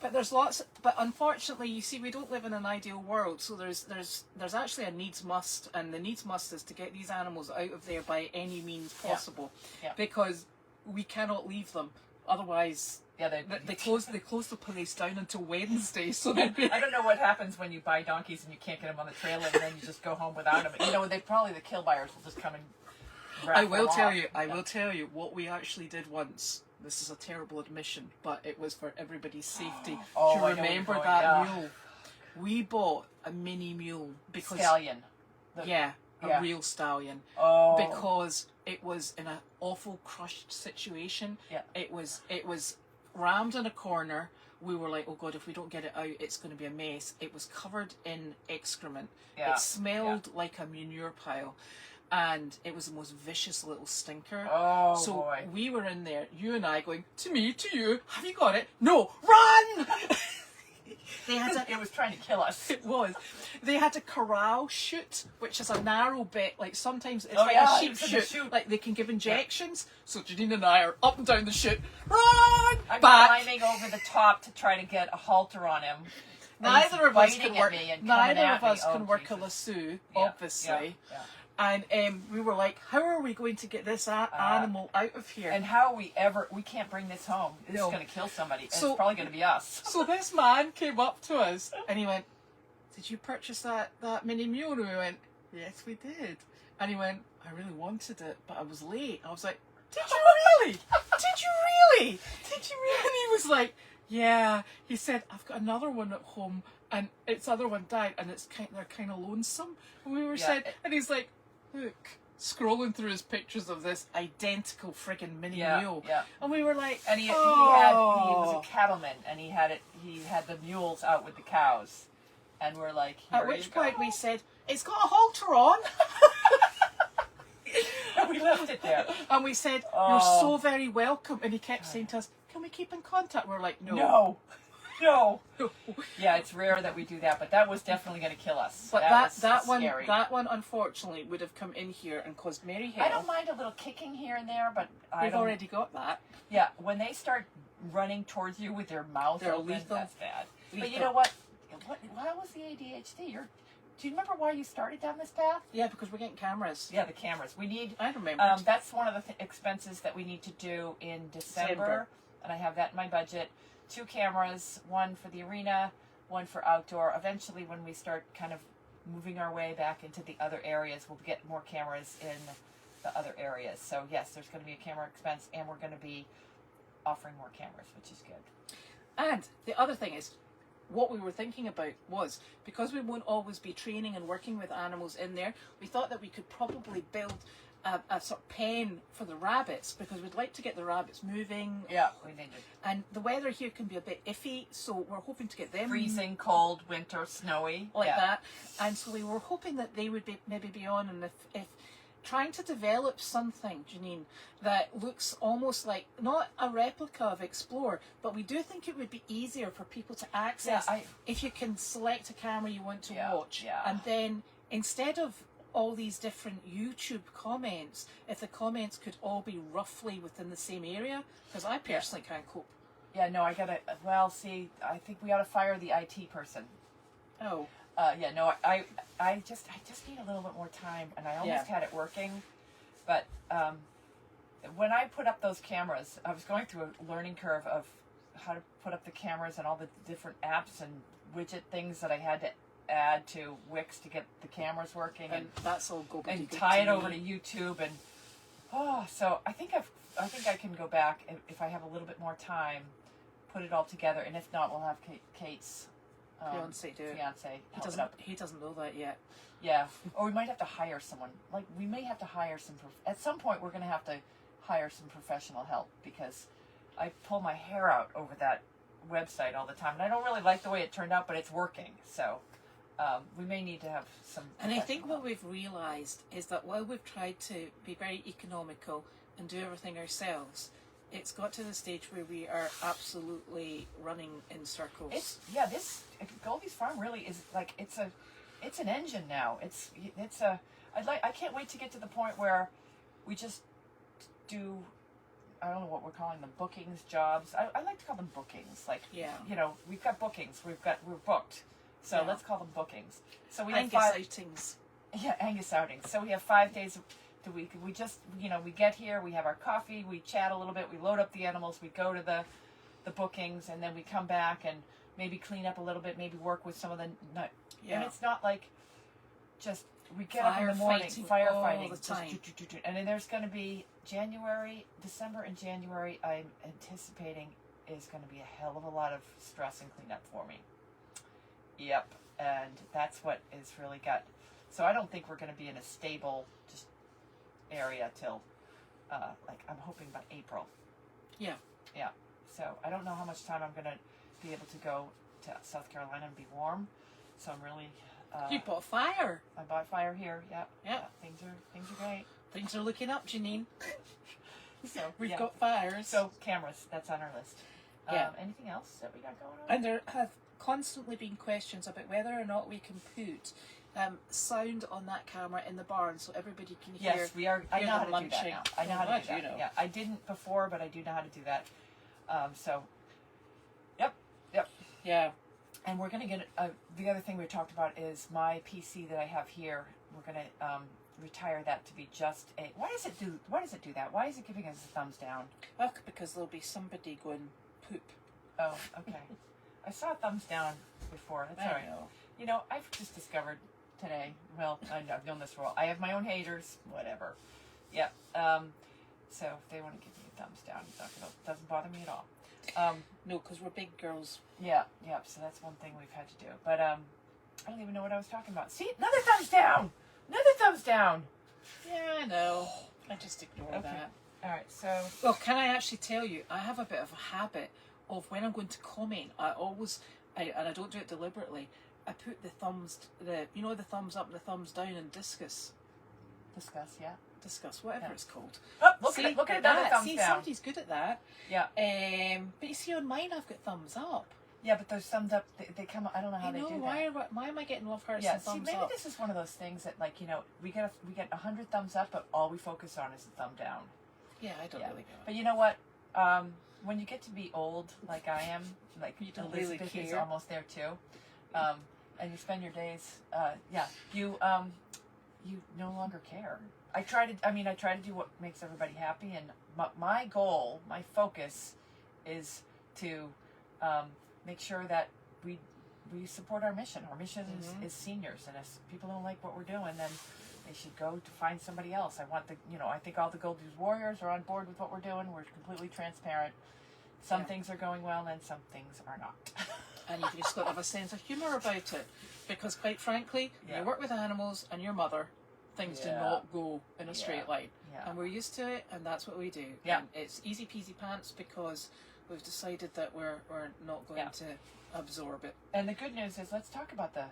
but there's lots. But unfortunately, you see, we don't live in an ideal world. So there's actually a needs must, and the needs must is to get these animals out of there by any means possible, because we cannot leave them. Otherwise, they close the place down until Wednesday. So I don't know what happens when you buy donkeys and you can't get them on the trailer, and then you just go home without them. You know, the kill buyers will just come and. I will tell you what we actually did once. This is a terrible admission, but it was for everybody's safety. Do you remember that mule? We bought a mini mule because stallion. A real stallion. Oh. Because it was in an awful crushed situation. Yeah. It was rammed in a corner. We were like, oh God, if we don't get it out, it's going to be a mess. It was covered in excrement. Yeah. It smelled like a manure pile. And it was the most vicious little stinker. Oh, so boy. We were in there, you and I, going, to me, to you, have you got it? No, run! It was trying to kill us. It was. They had a corral chute, which is a narrow bit. Like sometimes it's a sheep chute. Like they can give injections. Yeah. So Janine and I are up and down the chute. Run! I'm back. climbing over the top to try to get a halter on him. Neither of us can work. Oh, a lasso, obviously. Yeah. And we were like, how are we going to get this animal out of here? And how we can't bring this home. It's going to kill somebody. And it's probably going to be us. So this man came up to us and he went, did you purchase that mini mule? And we went, yes, we did. And he went, I really wanted it, but I was late. I was like, did you really? Did you really? Did you really? And he was like, yeah. He said, I've got another one at home and its other one died and they're kind of lonesome. And we were saying, and he's like, look, scrolling through his pictures of this identical friggin' mini mule. Yeah. And we were like, and he was a cattleman, and he had the mules out with the cows. And we're like, at which point we said, it's got a halter on. And we left it there. And we said, you're so very welcome. And he kept saying to us, can we keep in contact? We're like, no. Yeah, it's rare that we do that, but that was definitely going to kill us. But that one unfortunately would have come in here and caused Mary hell. I don't mind a little kicking here and there, but we've already got that. Yeah, when they start running towards you with their mouth open, that's bad. Lethal. But you know what? What was the ADHD? do you remember why you started down this path? Yeah, because we're getting cameras. Yeah, the cameras. We need. I remember. That's one of the expenses that we need to do in December, and I have that in my budget. 2 cameras, one for the arena, one for outdoor. Eventually, when we start kind of moving our way back into the other areas, we'll get more cameras in the other areas. So yes, there's going to be a camera expense, and we're going to be offering more cameras, which is good. And the other thing is, what we were thinking about was, because we won't always be training and working with animals in there, we thought that we could probably build a sort of pen for the rabbits, because we'd like to get the rabbits moving. Yeah, we need it. And the weather here can be a bit iffy, so we're hoping to get them Freezing, cold, winter, snowy. like that. And so we were hoping that they would maybe be on, and if trying to develop something, Janine, that looks almost like not a replica of Explore, but we do think it would be easier for people to access if you can select a camera you want to watch. Yeah. And then instead of all these different YouTube comments, if the comments could all be roughly within the same area, because I personally can't cope. Yeah, no, I gotta, well, see, I think we ought to fire the IT person. Oh. Yeah, no, I just need a little bit more time, and I almost had it working, but when I put up those cameras, I was going through a learning curve of how to put up the cameras and all the different apps and widget things that I had to add to Wix to get the cameras working, And that's all Goldy. and tie it over to YouTube, and so I think I can go back if I have a little bit more time, put it all together, and if not, we'll have Kate's Fiance do it. fiance. He doesn't know that yet. Yeah, or we might have to hire someone. Like, we may have to hire some. At some point, we're going to have to hire some professional help, because I pull my hair out over that website all the time, and I don't really like the way it turned out, but it's working. So we may need to have some. And I think what we've realised is that while we've tried to be very economical and do everything ourselves, it's got to the stage where we are absolutely running in circles. This Goldy's farm really is like it's an engine now. I can't wait to get to the point where we just do, I don't know what we're calling them, bookings, jobs. I like to call them bookings. Like, we've got bookings. We're booked. So let's call them bookings. So we have Angus outings. Yeah, Angus outings. So we have 5 days the week. We just, we get here, we have our coffee, we chat a little bit, we load up the animals, we go to the bookings, and then we come back and maybe clean up a little bit, maybe work with some of the and it's not like just we get up in the morning firefighting all the time. And then there's going to be December and January, I'm anticipating is going to be a hell of a lot of stress and cleanup for me. Yep, and that's what is really got. So I don't think we're going to be in a stable just area till I'm hoping by April. Yeah. Yeah. So I don't know how much time I'm going to be able to go to South Carolina and be warm. So I'm really. You bought fire. I bought fire here. Yeah. Yeah. Things are great. Things are looking up, Janine. So We've got fires. So cameras, that's on our list. Yeah. Anything else that we got going on? And there have constantly been questions about whether or not we can put sound on that camera in the barn so everybody can hear. Yes, we are. I know how to do that now. I know how to do that. You know. Yeah, I didn't before, but I do know how to do that. So, yep. Yeah. And we're going to get, the other thing we talked about is my PC that I have here, we're going to retire that to be just a, why does it do that? Why is it giving us a thumbs down? Well, because there'll be somebody going poop. Oh, okay. I saw a thumbs down before. That's all right. I've just discovered today, well, I've known this for a while, I have my own haters, whatever. Yep. So if they want to give me a thumbs down, it doesn't bother me at all. No, because we're big girls. Yeah, so that's one thing we've had to do. But I don't even know what I was talking about. See, another thumbs down! Another thumbs down! Yeah, I know. I just ignore that. All right, so... Well, can I actually tell you, I have a bit of a habit of when I'm going to comment, and I don't do it deliberately, I put the thumbs up and the thumbs down and discuss, whatever it's called. Oh, look at that thumbs down. Somebody's good at that. Yeah. But you see, on mine I've got thumbs up. Yeah, but those thumbs up, they come up, I don't know how they do that. Why am I getting love hearts and thumbs up? Maybe this is one of those things that, like, we get 100 thumbs up, but all we focus on is the thumb down. Yeah, I don't really know. But you know what? When you get to be old, like I am, like you don't Elizabeth really is care. almost there too. and you spend your days, you no longer care. I try to do what makes everybody happy, and my goal, my focus is to make sure that we support our mission. Our mission is seniors, and if people don't like what we're doing, then they should go to find somebody else. I think all the Goldy's Warriors are on board with what we're doing. We're completely transparent. Some things are going well, and some things are not. And you've just got to have a sense of humour about it, because quite frankly, you work with animals and your mother, things do not go in a straight line. And we're used to it, and that's what we do. And it's easy peasy pants because we've decided that we're not going to absorb it. And the good news is, let's talk about the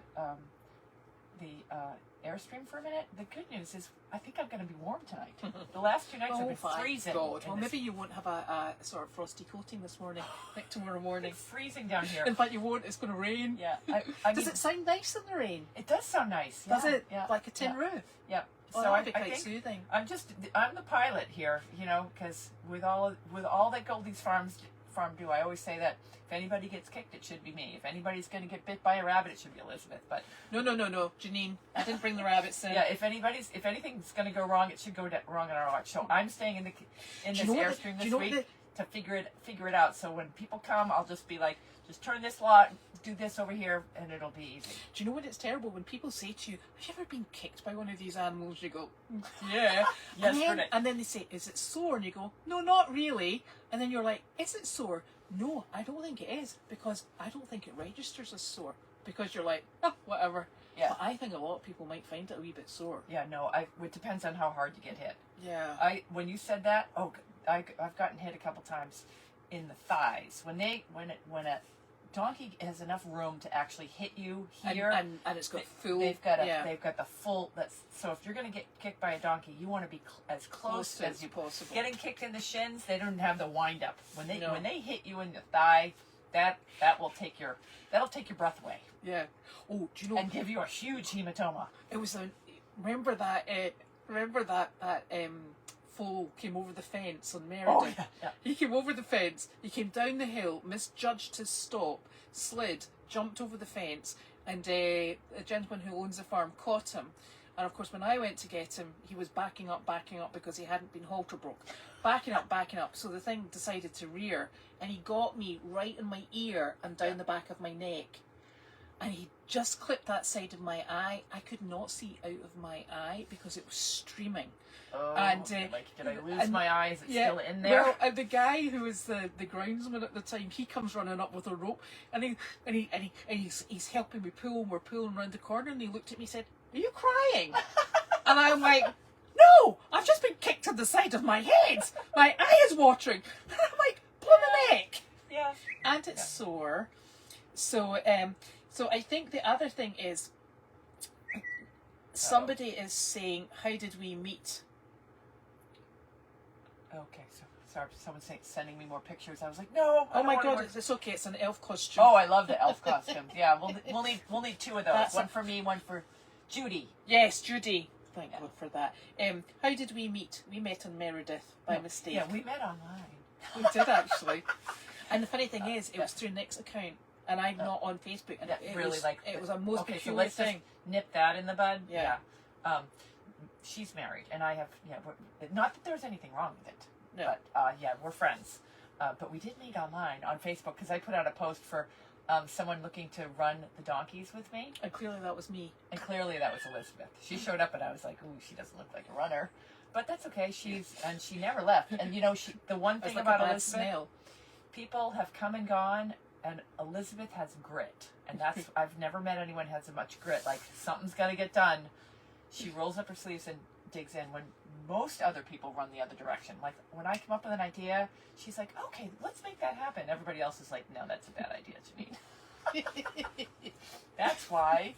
Airstream for a minute. The good news is, I think I'm going to be warm tonight. The last 2 nights have been freezing. God. Well, maybe you won't have a sort of frosty coating this morning, like tomorrow morning. It's freezing down here. In fact, you won't. It's going to rain. Yeah. Does it sound nice in the rain? It does sound nice. Does it? Yeah. Like a tin roof? Yeah. Well, so that'd be I quite think soothing. I'm the pilot here, because with all that Goldy's farm do, I always say that if anybody gets kicked, it should be me. If anybody's going to get bit by a rabbit, it should be Elizabeth. But no, Janine, I didn't bring the rabbits in. Yeah, if anything's going to go wrong, it should go wrong on our watch. So I'm staying in this Airstream this week to figure it out. So when people come, I'll just be like, just turn this lot, do this over here, and it'll be easy. Do you know what? It's terrible when people say to you, "Have you ever been kicked by one of these animals?" You go, "Yeah." And then they say, "Is it sore?" And you go, "No, not really." And then you're like, "Is it sore?" "No, I don't think it is, because I don't think it registers as sore." Because you're like, "Oh, whatever." Yeah. But I think a lot of people might find it a wee bit sore. Yeah, no, it depends on how hard you get hit. Yeah. When you said that, I've gotten hit a couple times in the thighs. When a donkey has enough room to actually hit you here, and it's got full. They've got the full. So if you're going to get kicked by a donkey, you want to be as close as you possible. Getting kicked in the shins, they don't have the wind up. When they hit you in the thigh, that will take your breath away. Yeah. Oh, do you know? And give you a huge hematoma. It was remember that foal came over the fence on Meredith. Oh, yeah. He came over the fence, he came down the hill, misjudged his stop, slid, jumped over the fence, and a gentleman who owns the farm caught him. And of course, when I went to get him, he was backing up because he hadn't been halter broke. Backing up. So the thing decided to rear, and he got me right in my ear and down the back of my neck. And he just clipped that side of my eye. I could not see out of my eye because it was streaming. Oh, and did I lose my eye? Is it still in there? Well, and the guy who was the groundsman at the time, he comes running up with a rope, and he's helping me pull, and we're pulling around the corner, and he looked at me and said, "Are you crying?" And I'm like, "No, I've just been kicked on the side of my head. My eye is watering." And I'm like, "Blooming neck." Yeah. And it's sore. So I think the other thing is, somebody is saying, "How did we meet?" Okay, so sorry, someone's sending me more pictures. I was like, no. Oh my God, it's okay. It's an elf costume. Oh, I love the elf costumes. Yeah, we'll need two of those. One for me, one for Judy. Yes, Judy. Thank God for that. How did we meet? We met on Meredith by mistake. Yeah, we met online. We did actually. And the funny thing is, it was through Nick's account, and I'm not on Facebook. And it was a most peculiar thing. Just nip that in the bud. Yeah. She's married, and I have. Yeah, not that there's anything wrong with it. No. But we're friends. But we did meet online on Facebook because I put out a post for someone looking to run the donkeys with me. And clearly that was me. And clearly that was Elizabeth. She showed up, and I was like, "Ooh, she doesn't look like a runner," but that's okay. She never left. And the one thing about Elizabeth, people have come and gone, and Elizabeth has grit, and that's I've never met anyone who has as much grit. Like, something's got to get done. She rolls up her sleeves and digs in when most other people run the other direction. Like, when I come up with an idea, she's like, "Okay, let's make that happen." Everybody else is like, "No, that's a bad idea, Janine." That's why.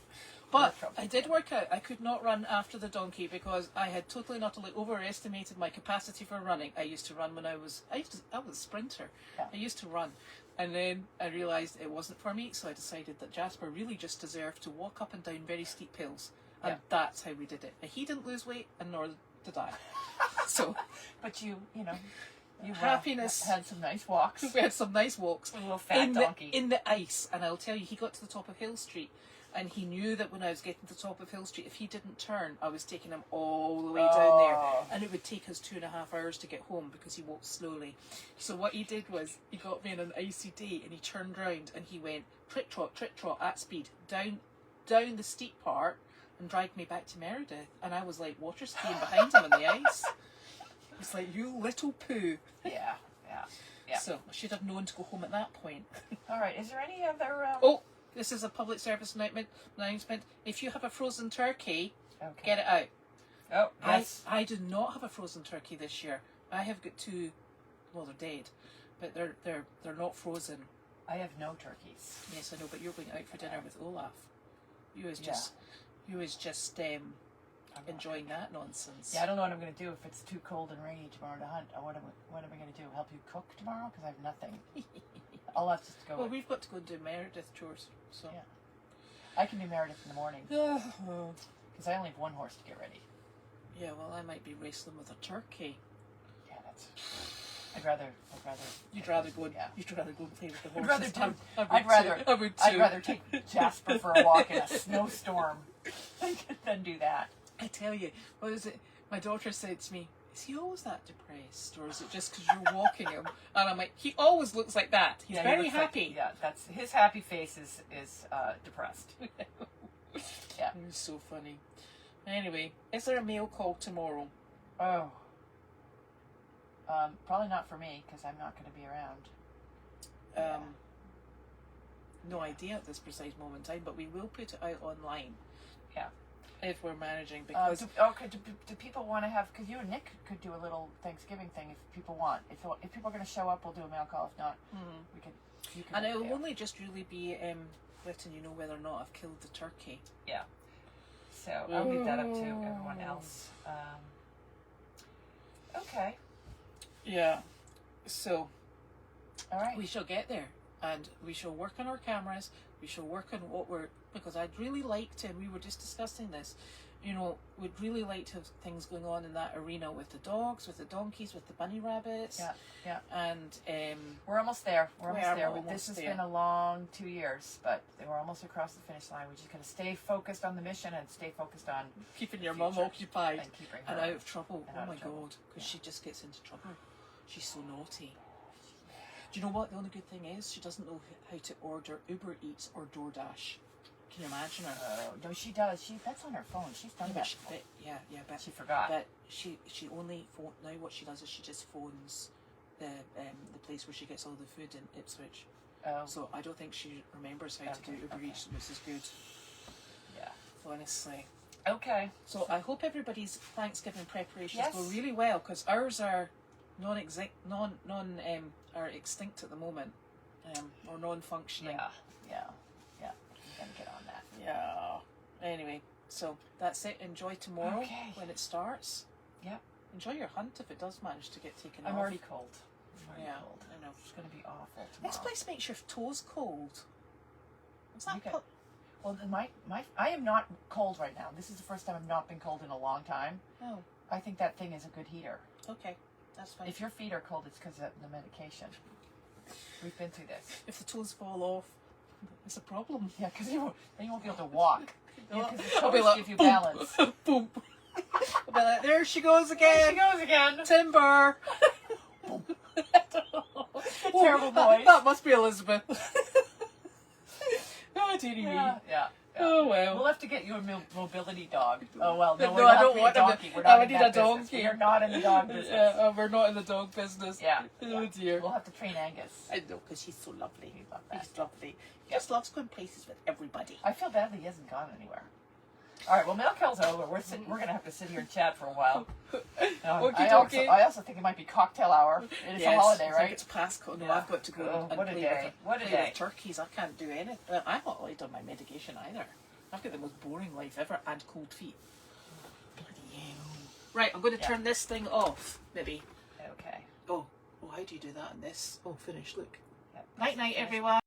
But I did work out I could not run after the donkey because I had totally and utterly overestimated my capacity for running. I used to run when I was a sprinter. Yeah. I used to run. And then I realised it wasn't for me, so I decided that Jasper really just deserved to walk up and down very steep hills. And that's how we did it. Now, he didn't lose weight, and nor did I. So, but you happiness had some nice walks. We had some nice walks. A little fat donkey in the ice, and I'll tell you, he got to the top of Hill Street, And he knew that when I was getting to the top of Hill Street, if he didn't turn, I was taking him all the way down there. And it would take us 2.5 hours to get home because he walked slowly. So what he did was, he got me on an icy day and he turned round and he went trick trot at speed down the steep part and dragged me back to Meredith. And I was like water skiing behind him on the ice. It's like, you little poo. Yeah. So I should have known to go home at that point. All right. Is there any other? Oh, this is a public service announcement. If you have a frozen turkey, get it out. Oh, yes. I do not have a frozen turkey this year. I have got 2. Well, they're dead, but they're not frozen. I have no turkeys. Yes, I know. But you're going out for dinner with Olaf. You was just enjoying that nonsense. Yeah, I don't know what I'm going to do if it's too cold and rainy tomorrow to hunt. What am I going to do? Help you cook tomorrow? Because I have nothing. I'll have to go. Well, we've got to go and do Meredith chores. So yeah, I can do Meredith in the morning because I only have 1 horse to get ready. Yeah, well, I might be wrestling with a turkey. Yeah, I'd rather. You'd rather go and play with the horses. I'd rather take Jasper for a walk in a snowstorm than do that. I tell you, what is it? My daughter said to me, "Is he always that depressed, or is it just because you're walking him?" And I'm like, "He always looks like that. He's very happy." That's his happy face is depressed. Yeah, it was so funny. Anyway, is there a mail call tomorrow? Oh. Probably not for me because I'm not going to be around. No idea at this precise moment in time, but we will put it out online. Yeah. If we're managing, because do people want to have? Because you and Nick could do a little Thanksgiving thing if people want. If people are going to show up, we'll do a mail call. If not, we could. You can. And it will only just really be letting you know whether or not I've killed the turkey. Yeah. So I'll leave that up to everyone else. Okay. Yeah. So. All right. We shall get there, and we shall work on our cameras. We shall work on what we're, because I'd really like to, and we were just discussing this, we'd really like to have things going on in that arena with the dogs, with the donkeys, with the bunny rabbits. Yeah. And we're almost there. This has been a long 2 years, but we're almost across the finish line. We're just going to stay focused on the mission and stay focused on keeping your mum occupied and out of trouble. Oh my God, because yeah. she just gets into trouble. She's so naughty. Do you know what? The only good thing is she doesn't know how to order Uber Eats or DoorDash. Can you imagine her? No, she does. That's on her phone. She's done that. But she forgot. But she only phone now. What she does is she just phones the place where she gets all the food in Ipswich. Oh. So I don't think she remembers how to do Uber Eats, which is good. Yeah. Honestly. Okay. So I hope everybody's Thanksgiving preparations go Yes. really well, because ours are are extinct at the moment, or non-functioning. Yeah. I'm gonna get on that. Yeah. Anyway, so that's it. Enjoy tomorrow when it starts. Yep. Enjoy your hunt if it does manage to get taken off. I'm already cold. I know. It's gonna be awful tomorrow. This place makes your toes cold. Is that Well, I am not cold right now. This is the first time I've not been cold in a long time. Oh. I think that thing is a good heater. Okay. That's fine. If your feet are cold, it's because of the medication. We've been through this. If the toes fall off, it's a problem. Yeah, because then you won't be able to walk. Because the I'll be toes like, give you boom, balance. Boom. I'll be like, there she goes again. Timber. Terrible noise. That must be Elizabeth. Oh, dearie me. Yeah. Oh well. We'll have to get you a mobility dog. Oh well, no, I don't want a donkey. We're I not in need that a donkey. business. We're not in the dog business. We're not in the dog business. Yeah. Oh dear. We'll have to train Angus. I know, because she's so lovely. He's lovely. He Yeah. just loves going places with everybody. I feel badly he hasn't gone anywhere. All right, well, mail call's over. We're going to have to sit here and chat for a while. I also think it might be cocktail hour. It is a holiday, right? It's past. No, I've got to go and play with turkeys. I can't do anything. I've not really done my medication either. I've got the most boring life ever and cold feet. Bloody hell. Right, I'm going to turn this thing off, maybe. Okay. Oh, how do you do that on this? Oh, finish, look. Yep. Night, everyone.